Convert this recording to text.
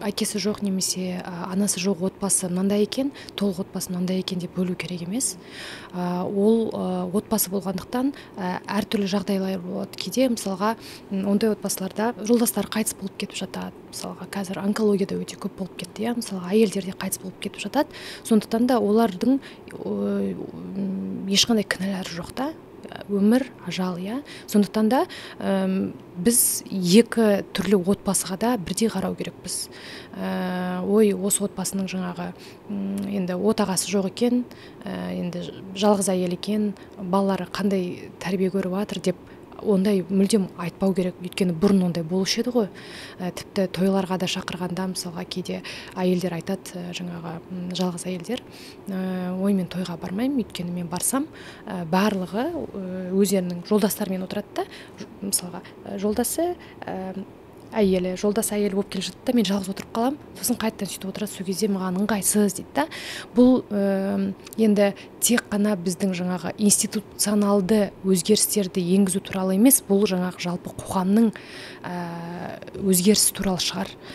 әкесі жоқ немесе анасы жоқ отбасы мынандай екен, толық отбасы мынандай екен деп бөлу керек емес. Ол отбасы болғандықтан әртүрлі жағдайлар болады. Кейде мысалға ондай отбасыларда жолдастар қайтыс болып кетіп жатады. Мысалға қазір онкологияда өте көп болып кетті, мысалға әйелдерде қайтыс болып кетіп жатады. Сондықтан да олардың ешқандай кінәлары жоқ та, өмір, ажал, Сондықтан да біз екі түрлі отбасыға да бірдей қарау керекпіз. Осы отбасының жаңағы енді отағасы жоқ екен, енді жалғыз әйел екен, балалары қандай тәрбие көріп жатыр деп ондай мүлдем айтпау керек. Өйткені бұрын ондай болушы еді ғой. Тіпті тойларға да шақырғанда мысалға кейде әйелдер айтады, жаңағы жалғыз әйелдер, мен тойға бармаймын, өйткені мен барсам барлығы өздерінің жолдастарымен отырады да, мысалға жолдасы әйелі, жолдасы әйелі болып келе жатты да, мен жалғыз отырып қалам, сосын қайтадан сөйтіп отырады, сол кезде маған ыңғайсыз дейді да. Бұл енді тек қана біздің жаңағы институционалды өзгерістерді енгізу туралы емес, бұл жаңағы жалпы қоғамның өзгерісі туралы шығар.